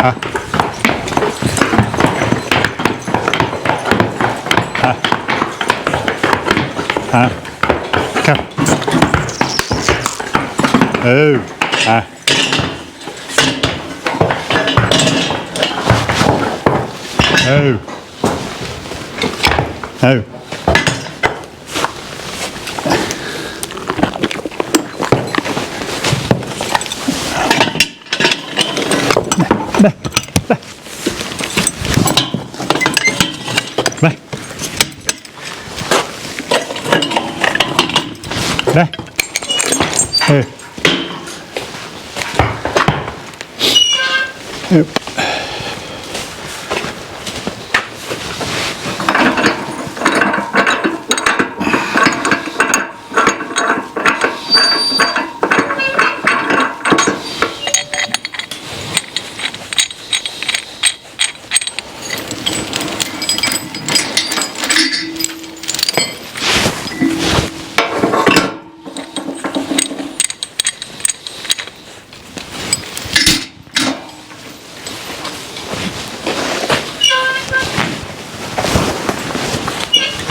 Come. Oh. Oh. Oh.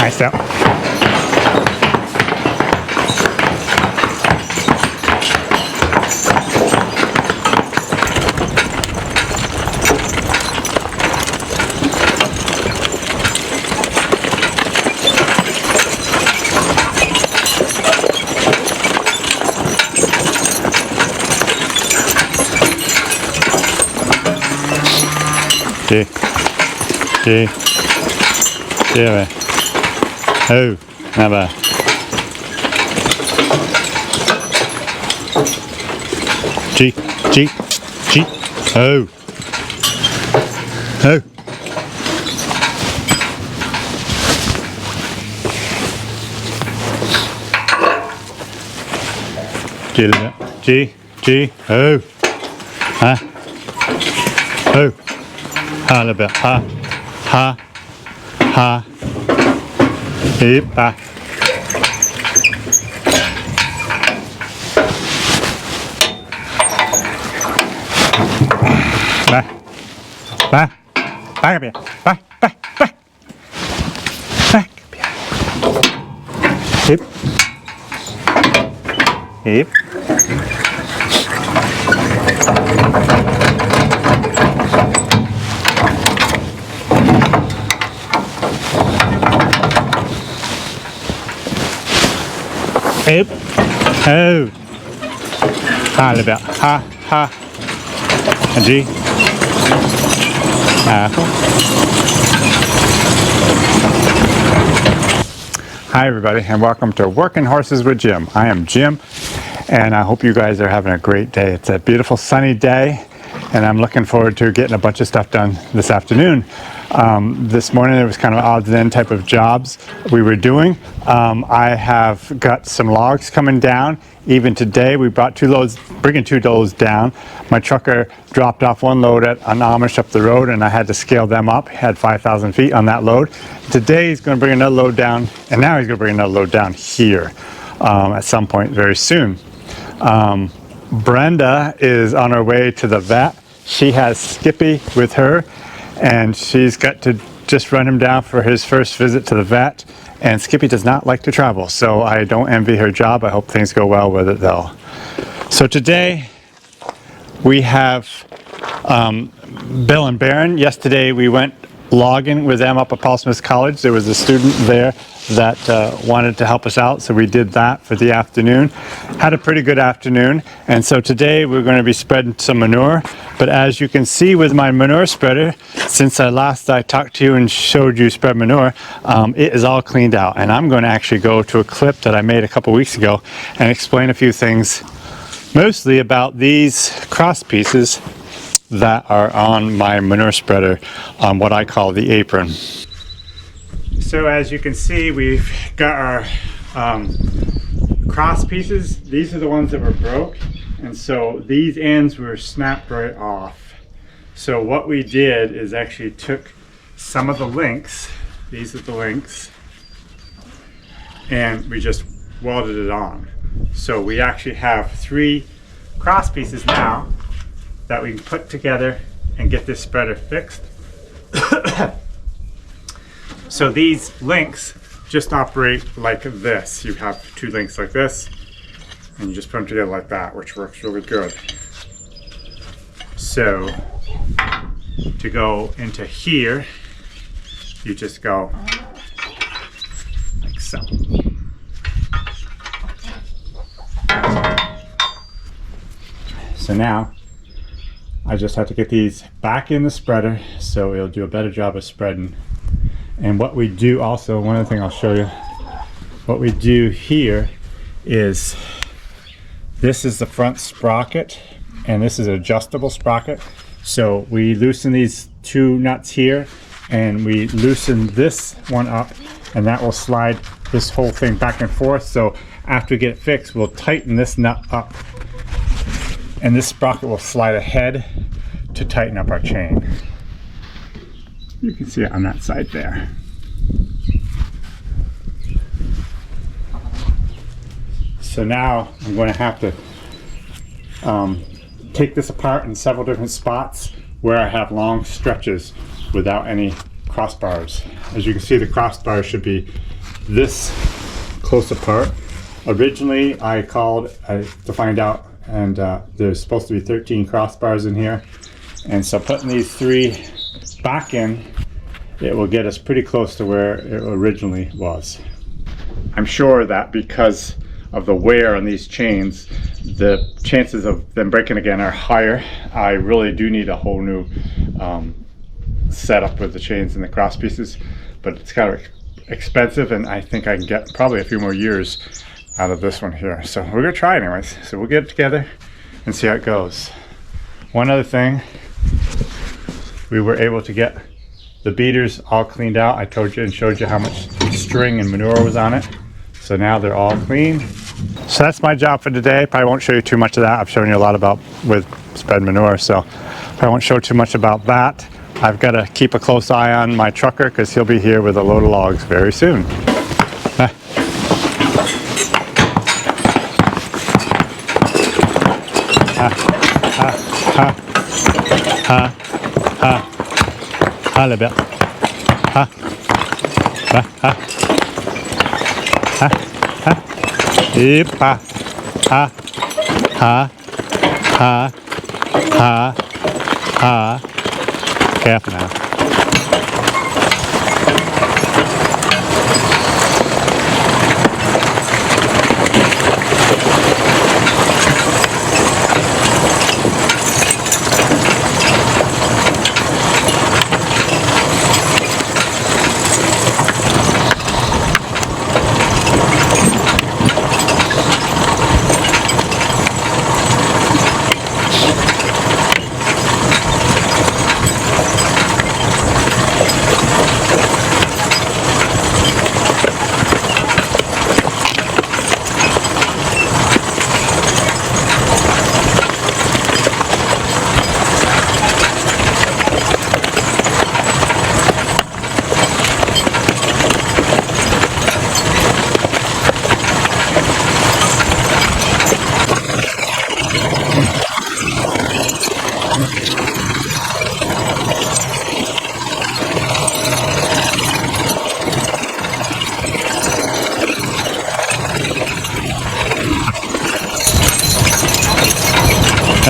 Nice out. Here. Oh, never. G. Oh. Oh. G. Oh. Huh? Oh. Ha, a little bit. Ha. Hip, back. Back up here. Back up here. Hip. Hip. Oh. Ha, a little bit. Ha. And G. Apple. Hi everybody, and welcome to Working Horses with Jim. I am Jim, and I hope you guys are having a great day. It's a beautiful sunny day, and I'm looking forward to getting a bunch of stuff done this afternoon. This morning it was kind of odds and end type of jobs we were doing. I have got some logs coming down. Even today we brought bringing two loads down. My trucker dropped off one load at an Amish up the road, and I had to scale them up. He had 5,000 feet on that load. Today he's going to bring another load down, and now he's going to bring another load down here at some point very soon. Brenda is on her way to the vet. She has Skippy with her, and she's got to just run him down for his first visit to the vet. And Skippy does not like to travel, so I don't envy her job. I hope things go well with it though. So today we have Bill and Barron. Yesterday we went logging with them up at Paul Smith College. There was a student there that wanted to help us out, so we did that for the afternoon. Had a pretty good afternoon, and so today we're going to be spreading some manure. But as you can see with my manure spreader, since I talked to you and showed you spread manure, it is all cleaned out. And I'm going to actually go to a clip that I made a couple weeks ago and explain a few things, mostly about these cross pieces that are on my manure spreader, on what I call the apron. So as you can see, we've got our cross pieces. These are the ones that were broke, and so these ends were snapped right off. So what we did is actually took some of the links, these are the links, and we just welded it on. So we actually have 3 cross pieces now that we can put together and get this spreader fixed. So these links just operate like this. You have two links like this, and you just put them together like that, which works really good. So to go into here, you just go like so. So now I just have to get these back in the spreader so it'll do a better job of spreading. And what we do also, one other thing I'll show you, what we do here is, this is the front sprocket and this is an adjustable sprocket. So we loosen these two nuts here and we loosen this one up, and that will slide this whole thing back and forth. So after we get it fixed, we'll tighten this nut up, and this sprocket will slide ahead to tighten up our chain. You can see it on that side there. So now I'm going to have to take this apart in several different spots where I have long stretches without any crossbars. As you can see, the crossbars should be this close apart. Originally I called to find out, and there's supposed to be 13 crossbars in here, and so putting these three back in, it will get us pretty close to where it originally was. I'm sure that because of the wear on these chains, the chances of them breaking again are higher. I really do need a whole new setup with the chains and the cross pieces, but it's kind of expensive, and I think I can get probably a few more years out of this one here. So we're gonna try anyways. So we'll get it together and see how it goes. One other thing, we were able to get the beaters all cleaned out. I told you and showed you how much string and manure was on it. So now they're all clean. So that's my job for today. Probably won't show you too much of that. I've shown you a lot about with spread manure, so I won't show too much about that. I've got to keep a close eye on my trucker because he'll be here with a load of logs very soon. Allez bien. Careful now.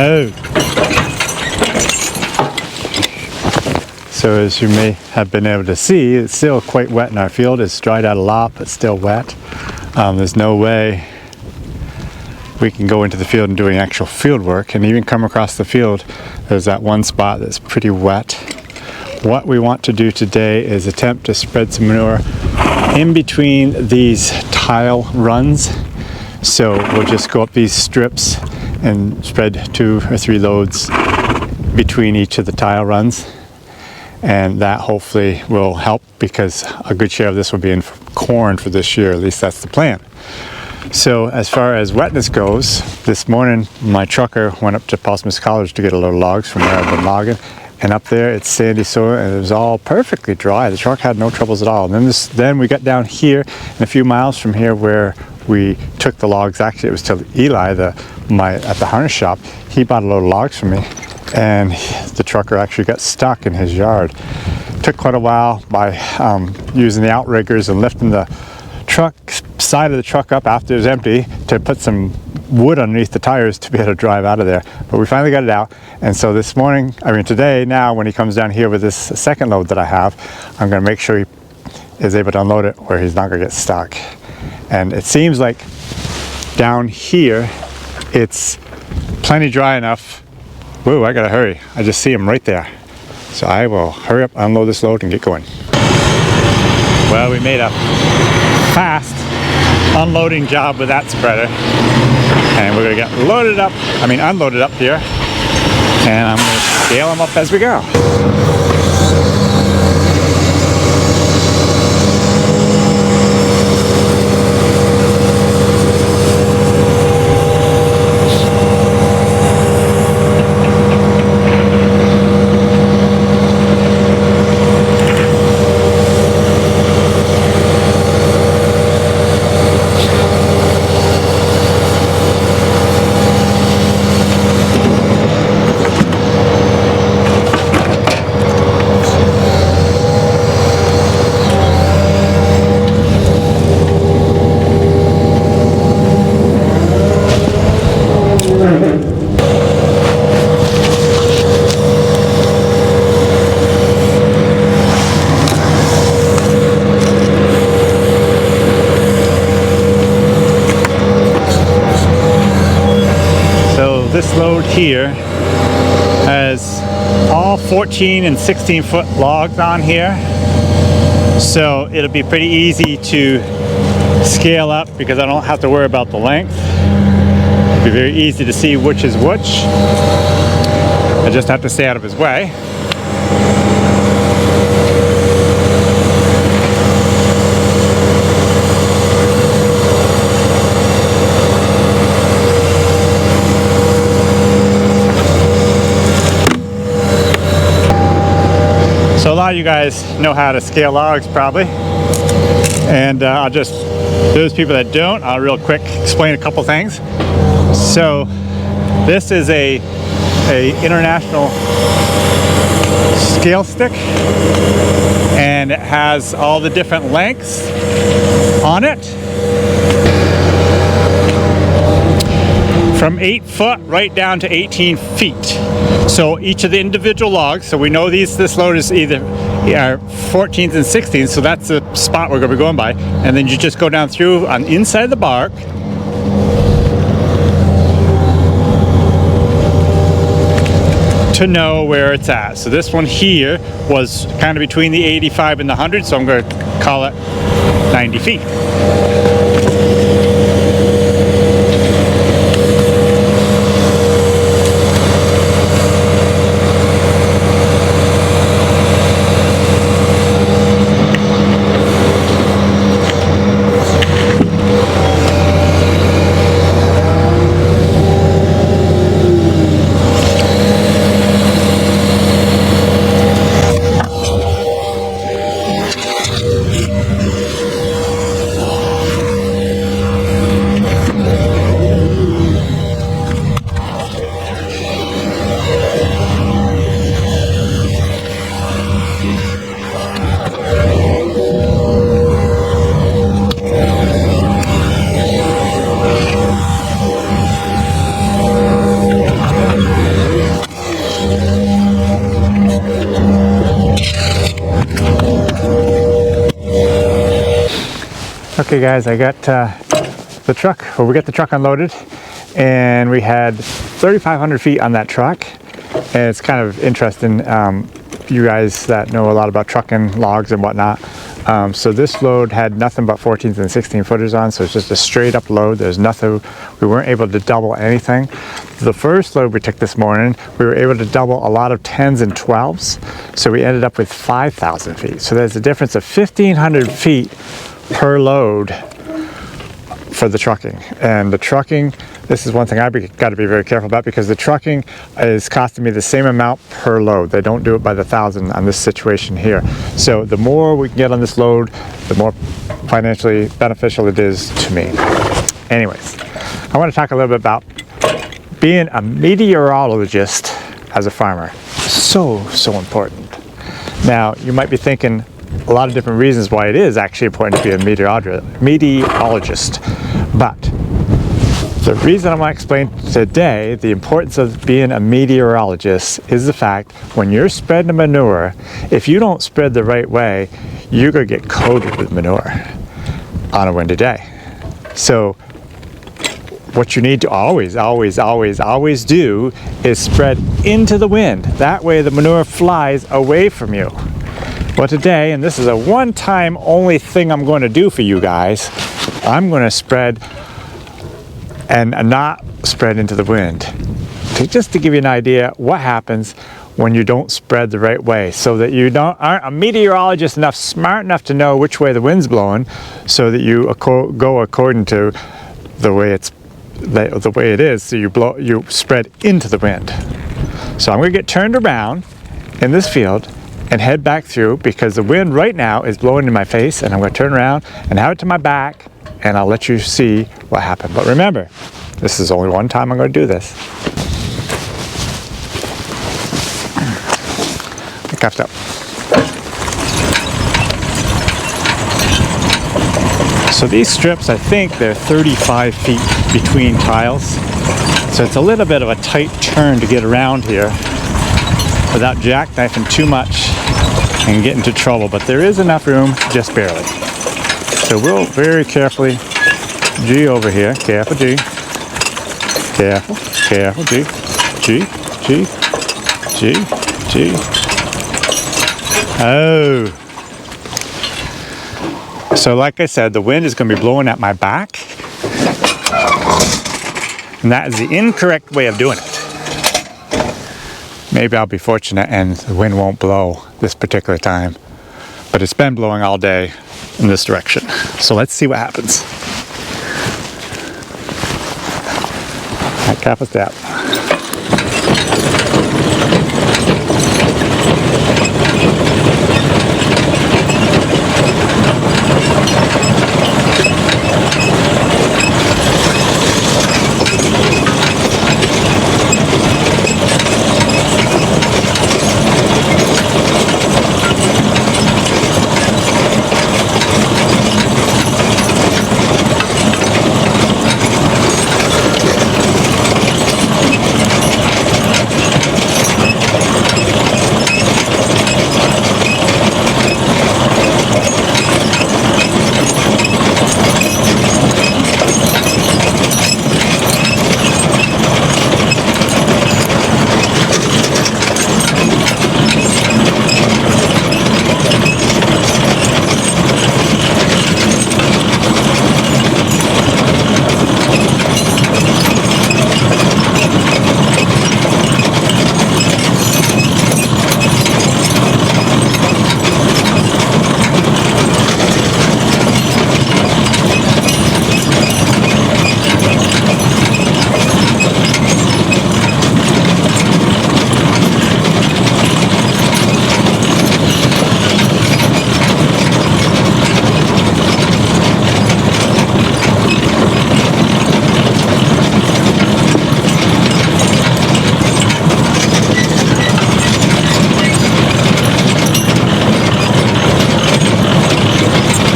Oh. So as you may have been able to see, it's still quite wet in our field. It's dried out a lot, but still wet. There's no way we can go into the field and doing actual field work, and even come across the field, there's that one spot that's pretty wet. What we want to do today is attempt to spread some manure in between these tile runs. So we'll just go up these strips and spread 2 or 3 loads between each of the tile runs, and that hopefully will help, because a good share of this will be in corn for this year. At least that's the plan. So as far as wetness goes, this morning my trucker went up to Portsmouth College to get a load of logs from where I've been logging, and up there it's sandy soil and it was all perfectly dry. The truck had no troubles at all. And then we got down here, and a few miles from here where we took the logs, actually it was to Eli, at the harness shop. He bought a load of logs from me, and the trucker actually got stuck in his yard. Took quite a while by using the outriggers and lifting the side of the truck up after it was empty to put some wood underneath the tires to be able to drive out of there. But we finally got it out, and so this morning, today, now when he comes down here with this second load that I have, I'm going to make sure he is able to unload it where he's not going to get stuck. And it seems like down here it's plenty dry enough. Whoa, I gotta hurry. I just see him right there. So I will hurry up, unload this load and get going. Well, we made a fast unloading job with that spreader. And we're gonna get unloaded up here. And I'm gonna scale them up as we go. This load here has all 14 and 16 foot logs on here, so it'll be pretty easy to scale up because I don't have to worry about the length. It'll be very easy to see which is which. I just have to stay out of his way. So a lot of you guys know how to scale logs probably, and I'll just, those people that don't, I'll real quick explain a couple things. So this is a international scale stick, and it has all the different lengths on it, from 8 foot right down to 18 feet. So each of the individual logs, so we know this load is either 14s and 16s, so that's the spot we're going to be going by, and then you just go down through on the inside of the bark to know where it's at. So this one here was kind of between the 85 and the 100, so I'm going to call it 90 feet. Okay guys, I got the truck, well, we got the truck unloaded, and we had 3,500 feet on that truck. And it's kind of interesting, you guys that know a lot about trucking logs and whatnot. So this load had nothing but 14s and 16 footers on, so it's just a straight up load. There's nothing, we weren't able to double anything. The first load we took this morning, we were able to double a lot of 10s and 12s, so we ended up with 5,000 feet. So there's a difference of 1,500 feet per load for the trucking. And the trucking, this is one thing I've got to be very careful about, because the trucking is costing me the same amount per load. They don't do it by the 1,000 on this situation here. So the more we can get on this load, the more financially beneficial it is to me. Anyways, I want to talk a little bit about being a meteorologist as a farmer. So important. Now, you might be thinking a lot of different reasons why it is actually important to be a meteorologist. But the reason I'm going to explain today the importance of being a meteorologist is the fact when you're spreading manure, if you don't spread the right way, you're going to get coated with manure on a windy day. So what you need to always do is spread into the wind. That way the manure flies away from you. Well, today, and this is a one-time only thing I'm going to do for you guys, I'm going to spread and not spread into the wind. Just to give you an idea what happens when you don't spread the right way, so that you aren't a meteorologist smart enough to know which way the wind's blowing, so that you go according to the way it is, so you spread into the wind. So I'm going to get turned around in this field and head back through, because the wind right now is blowing in my face, and I'm going to turn around and have it to my back, and I'll let you see what happened. But remember, this is only one time I'm going to do this. Get cuffed up. So these strips, I think they're 35 feet between tiles. So it's a little bit of a tight turn to get around here without jackknifing too much and get into trouble. But there is enough room, just barely. So we'll very carefully G over here. Careful G. Careful. Careful G. G. G. G. G. Oh. So like I said, the wind is going to be blowing at my back. And that is the incorrect way of doing it. Maybe I'll be fortunate and the wind won't blow this particular time. But it's been blowing all day in this direction. So let's see what happens. All right, careful step.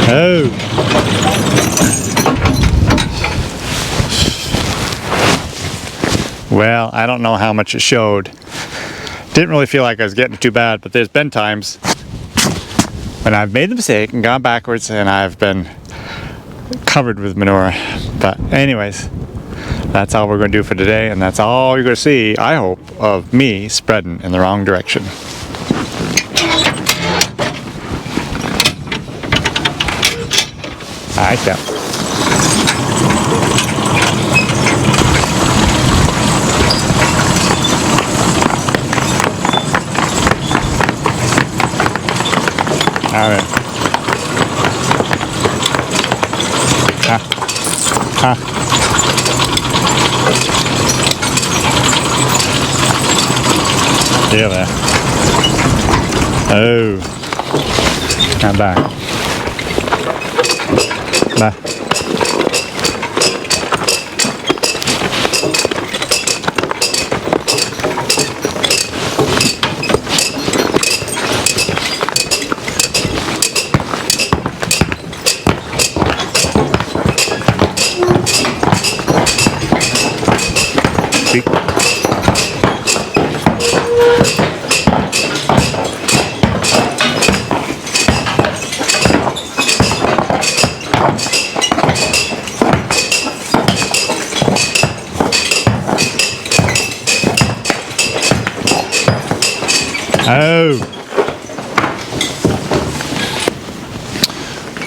Oh. Well, I don't know how much it showed. Didn't really feel like I was getting too bad, but there's been times when I've made the mistake and gone backwards and I've been covered with manure. But anyways, that's all we're going to do for today, and that's all you're going to see, I hope, of me spreading in the wrong direction. Alright, then. Alright. Yeah, there. Oh. Come back. Bye. Skippy. Oh.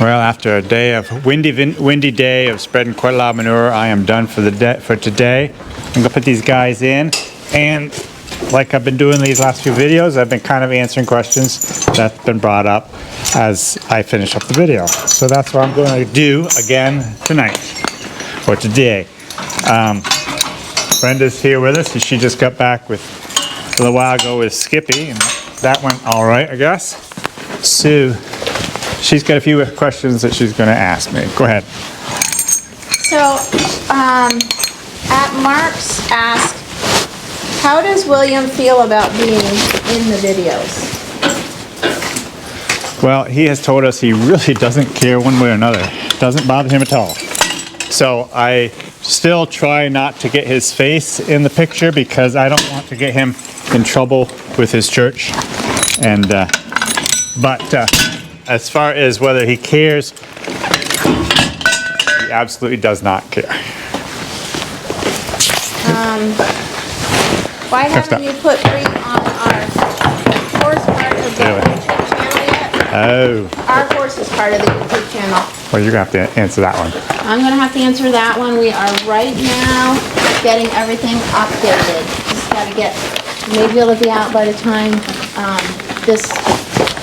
Well, after a day of windy day of spreading quite a lot of manure, I am done for today. I'm gonna put these guys in, and like I've been doing these last few videos, I've been kind of answering questions that's been brought up as I finish up the video. So that's what I'm going to do again tonight or today. Brenda's here with us, and she just got back with a little while ago with Skippy, and that went all right, I guess. So she's got a few questions that she's going to ask me. Go ahead. So, at Mark's asked, how does William feel about being in the videos? Well, he has told us he really doesn't care one way or another. It doesn't bother him at all. So I still try not to get his face in the picture because I don't want to get him in trouble with his church. And but as far as whether he cares, he absolutely does not care. Why haven't you put Bree on our horse part of the YouTube channel yet? Oh. Our horse is part of the YouTube channel. Well, you're going to have to answer that one. I'm going to have to answer that one. We are right now getting everything updated. Just got to get, maybe it'll be out by the time this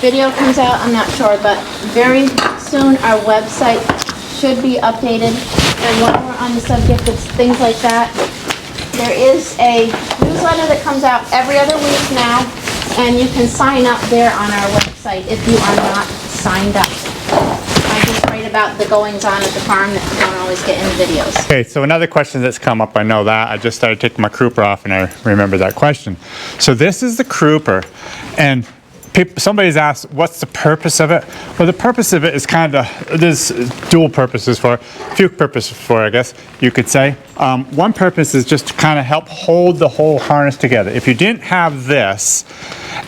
video comes out, I'm not sure, but very soon our website should be updated. And while we're on the subject of things like that, there is a newsletter that comes out every other week now, and you can sign up there on our website if you are not signed up. I just write about the goings-on at the farm that you don't always get in the videos. Okay, so another question that's come up, I know that. I just started taking my crooper off and I remember that question. So this is the crooper, and somebody's asked, what's the purpose of it? Well, the purpose of it is kind of, there's dual purposes for it, few purposes for it, I guess you could say. One purpose is just to kind of help hold the whole harness together. If you didn't have this,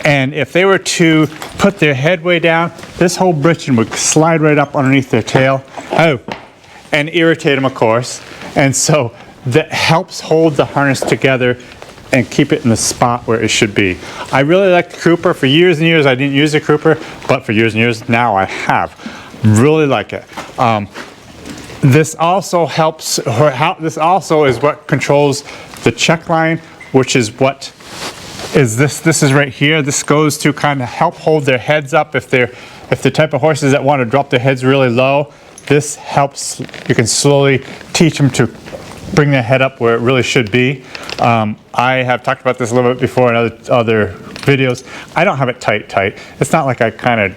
and if they were to put their head way down, this whole britchin would slide right up underneath their tail. Oh, and irritate them, of course. And so that helps hold the harness together and keep it in the spot where it should be. I really like the crooper. For years and years I didn't use the crooper, but for years and years now I have. Really like it. This also helps, this also is what controls the check line, which is what is this is right here. This goes to kind of help hold their heads up if they're the type of horses that want to drop their heads really low. This helps, you can slowly teach them to bring their head up where it really should be. I have talked about this a little bit before in other videos. I don't have it tight. It's not like I kind of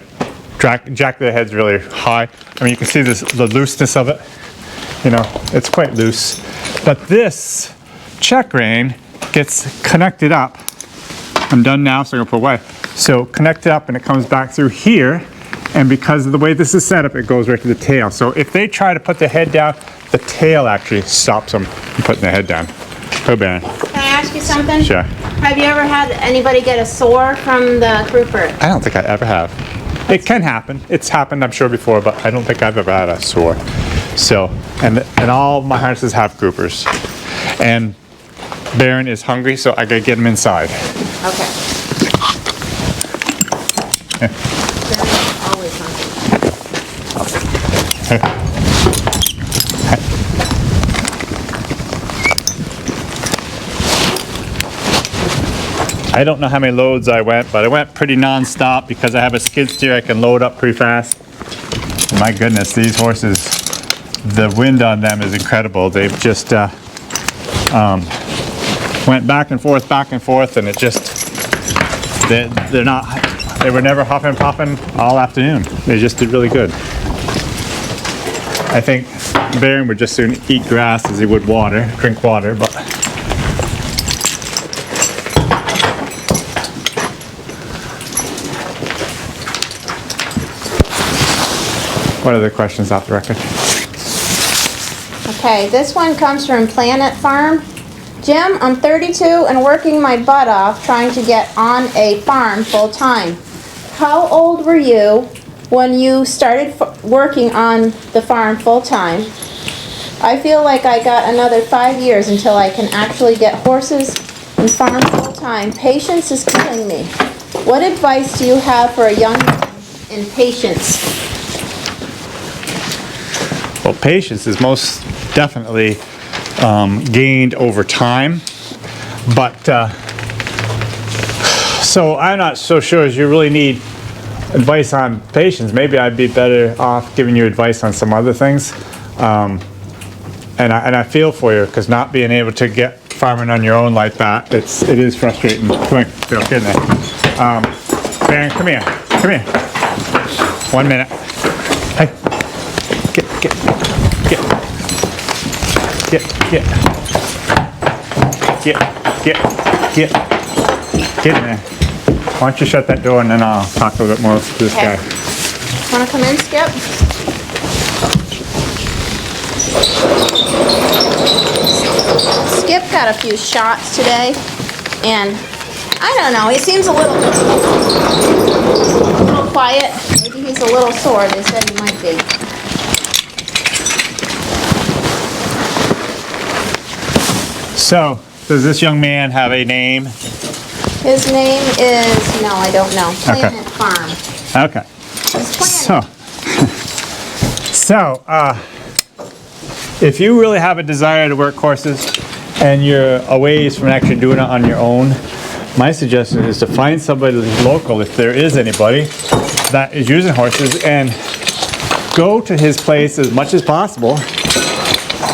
jack their heads really high. I mean, you can see the looseness of it. You know, it's quite loose. But this check rein gets connected up. I'm done now, so I'm gonna put away. So connect it up and it comes back through here. And because of the way this is set up, it goes right to the tail. So if they try to put their head down, the tail actually stops them from putting their head down. Go, Baron. Can I ask you something? Sure. Have you ever had anybody get a sore from the crooper? I don't think I ever have. It can happen. It's happened, I'm sure, before, but I don't think I've ever had a sore. So, and all my harnesses have croopers. And Baron is hungry, so I gotta get him inside. Okay. Baron's always hungry. I don't know how many loads I went, but I went pretty non-stop because I have a skid steer I can load up pretty fast. And my goodness, these horses, the wind on them is incredible. They've just went back and forth, and it just, they were never hopping and popping all afternoon. They just did really good. I think Baron would just soon eat grass as he would drink water, but what other questions off the record? Okay, this one comes from Planet Farm. Jim, I'm 32 and working my butt off trying to get on a farm full time. How old were you when you started working on the farm full time? I feel like I got another 5 years until I can actually get horses and farm full time. Patience is killing me. What advice do you have for a young man in patience? Well, patience is most definitely gained over time, but so I'm not so sure as you really need advice on patience. Maybe I'd be better off giving you advice on some other things. And I feel for you, because not being able to get farming on your own like that, it is frustrating. Come on, Bill, get in there. Baron, come here. 1 minute. Hey, get in there. Why don't you shut that door and then I'll talk a little bit more to this guy. Want to come in, Skip? Skip got a few shots today, and I don't know, he seems a little quiet. Maybe he's a little sore. They said he might be. So, does this young man have a name? His name is, no, I don't know. Planet Farm. Okay. It's Planet. So, if you really have a desire to work horses and you're a ways from actually doing it on your own, my suggestion is to find somebody local, if there is anybody that is using horses, and go to his place as much as possible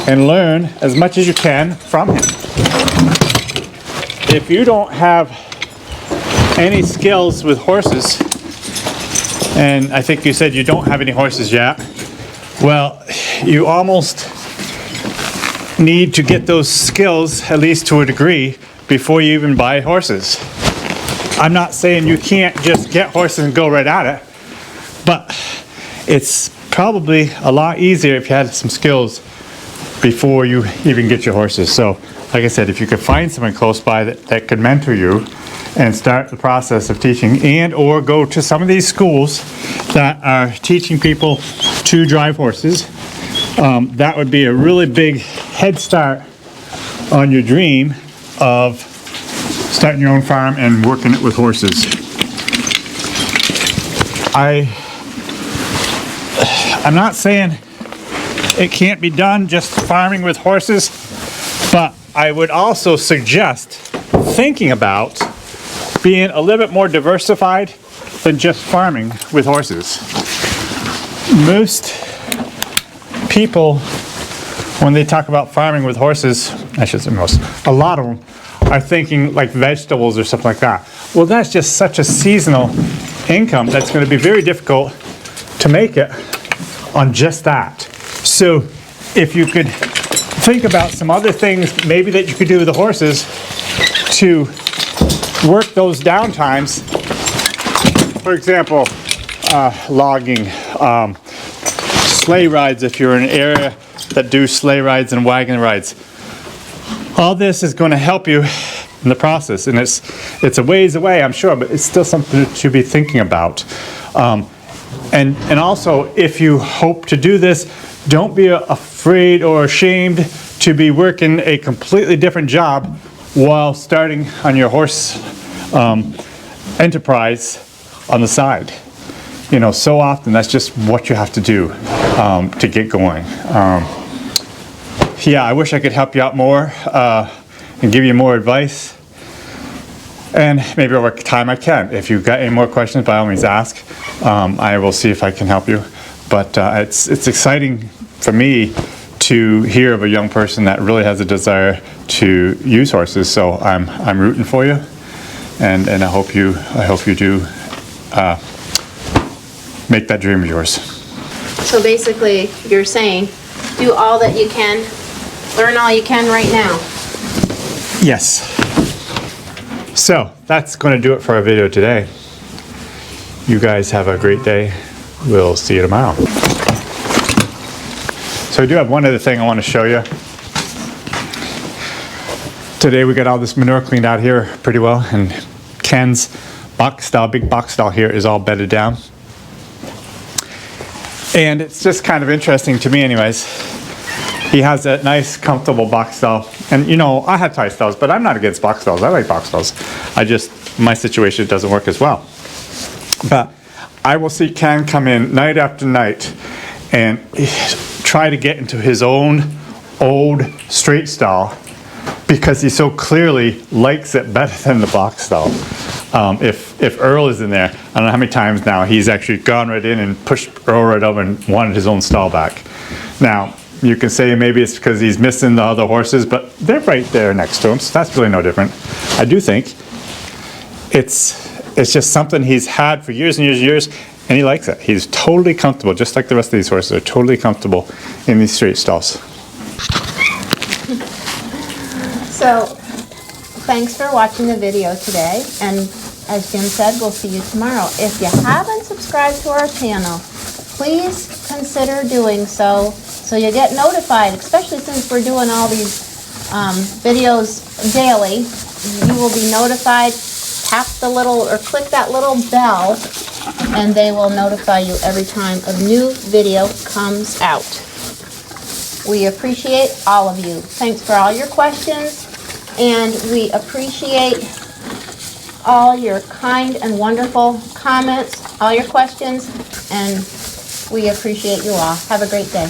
and learn as much as you can from him. If you don't have any skills with horses, and I think you said you don't have any horses yet, well, you almost need to get those skills, at least to a degree, before you even buy horses. I'm not saying you can't just get horses and go right at it, but it's probably a lot easier if you had some skills before you even get your horses. So, like I said, if you could find someone close by that could mentor you and start the process of teaching, and or go to some of these schools that are teaching people to drive horses, that would be a really big head start on your dream of starting your own farm and working it with horses. I'm not saying it can't be done just farming with horses, but I would also suggest thinking about being a little bit more diversified than just farming with horses. Most people, when they talk about farming with horses, I should say most, a lot of them are thinking like vegetables or something like that. Well, that's just such a seasonal income that's going to be very difficult to make it on just that. So if you could think about some other things maybe that you could do with the horses to work those down times, for example, logging, sleigh rides if you're in an area that do sleigh rides and wagon rides. All this is going to help you in the process, and it's a ways away, I'm sure, but it's still something that you should be thinking about. And also, if you hope to do this, don't be afraid or ashamed to be working a completely different job while starting on your horse enterprise on the side. You know, so often that's just what you have to do to get going. Yeah, I wish I could help you out more and give you more advice. And maybe over time I can. If you've got any more questions, by all means ask. I will see if I can help you. But it's exciting for me to hear of a young person that really has a desire to use horses. So I'm rooting for you, and I hope you do make that dream of yours. So basically, you're saying, do all that you can, learn all you can right now. Yes. So that's going to do it for our video today. You guys have a great day. We'll see you tomorrow. So I do have one other thing I want to show you. Today we got all this manure cleaned out here pretty well, and Ken's box stall, big box stall here is all bedded down. And it's just kind of interesting to me anyways. He has that nice, comfortable box stall. And you know, I have tie stalls, but I'm not against box stalls. I like box stalls. My situation doesn't work as well. But I will see Ken come in night after night and try to get into his own old straight stall because he so clearly likes it better than the box stall. If Earl is in there, I don't know how many times now he's actually gone right in and pushed Earl right over and wanted his own stall back. Now, you can say maybe it's because he's missing the other horses, but they're right there next to him, so that's really no different. I do think it's just something he's had for years and years and years, and he likes it. He's totally comfortable, just like the rest of these horses are totally comfortable in these straight stalls. So, thanks for watching the video today, and as Jim said, we'll see you tomorrow. If you haven't subscribed to our channel, please consider doing so you get notified, especially since we're doing all these videos daily. You will be notified. Tap the little, or click that little bell, and they will notify you every time a new video comes out. We appreciate all of you. Thanks for all your questions, and we appreciate all your kind and wonderful comments, all your questions, and we appreciate you all. Have a great day.